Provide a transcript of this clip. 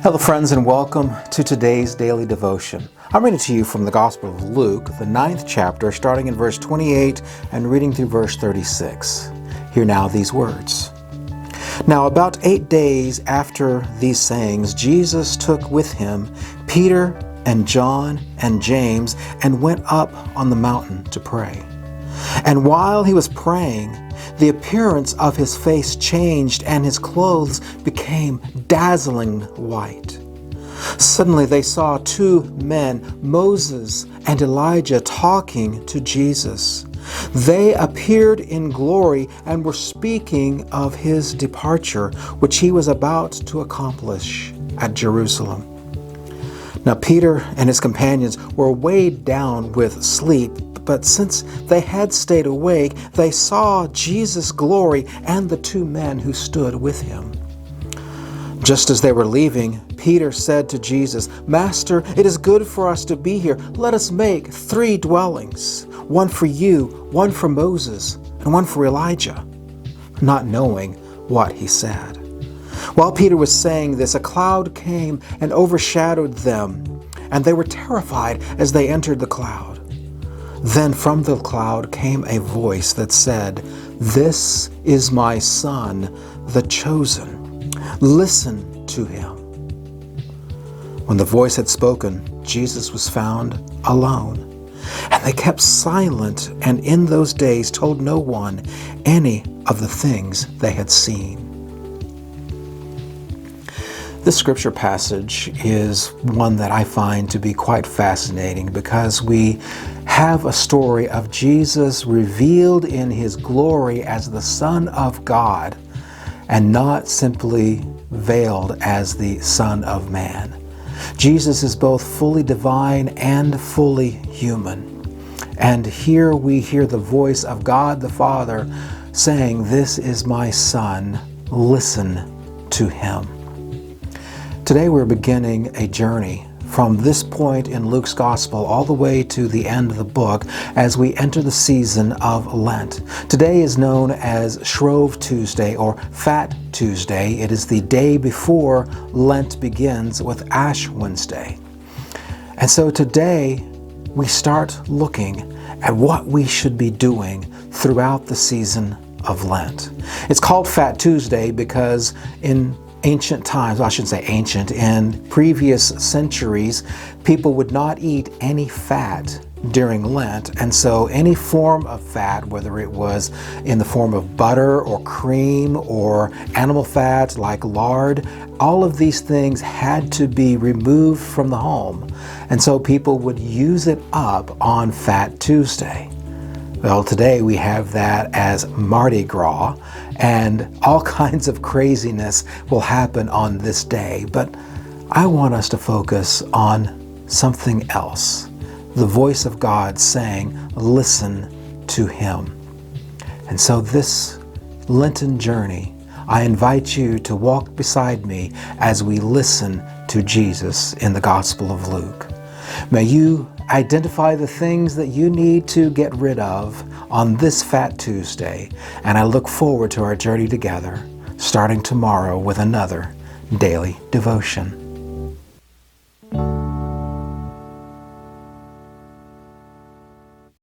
Hello friends, and welcome to today's daily devotion. I'm reading to you from the Gospel of Luke, the 9th chapter, starting in verse 28 and reading through verse 36. Hear now these words. Now about 8 days after these sayings, Jesus took with him Peter and John and James and went up on the mountain to pray. And while he was praying, the appearance of his face changed and his clothes became dazzling white. Suddenly they saw 2 men, Moses and Elijah, talking to Jesus. They appeared in glory and were speaking of his departure, which he was about to accomplish at Jerusalem. Now Peter and his companions were weighed down with sleep, but since they had stayed awake, they saw Jesus' glory and the 2 men who stood with him. Just as they were leaving, Peter said to Jesus, "Master, it is good for us to be here. Let us make 3 dwellings, one for you, one for Moses, and one for Elijah," not knowing what he said. While Peter was saying this, a cloud came and overshadowed them, and they were terrified as they entered the cloud. Then from the cloud came a voice that said, "This is my Son, the chosen. Listen to him." When the voice had spoken, Jesus was found alone. And they kept silent, and in those days told no one any of the things they had seen. This scripture passage is one that I find to be quite fascinating because we have a story of Jesus revealed in his glory as the Son of God and not simply veiled as the Son of Man. Jesus is both fully divine and fully human. And here we hear the voice of God the Father saying, "This is my Son, listen to him." Today we're beginning a journey from this point in Luke's Gospel all the way to the end of the book as we enter the season of Lent. Today is known as Shrove Tuesday or Fat Tuesday. It is the day before Lent begins with Ash Wednesday. And so today we start looking at what we should be doing throughout the season of Lent. It's called Fat Tuesday because in ancient times, I shouldn't say ancient, in previous centuries, people would not eat any fat during Lent. And so any form of fat, whether it was in the form of butter or cream or animal fat like lard, all of these things had to be removed from the home. And so people would use it up on Fat Tuesday. Well, today we have that as Mardi Gras, and all kinds of craziness will happen on this day. But I want us to focus on something else. The voice of God saying, "Listen to him." And so this Lenten journey, I invite you to walk beside me as we listen to Jesus in the Gospel of Luke. May you identify the things that you need to get rid of on this Fat Tuesday, and I look forward to our journey together, starting tomorrow with another daily devotion.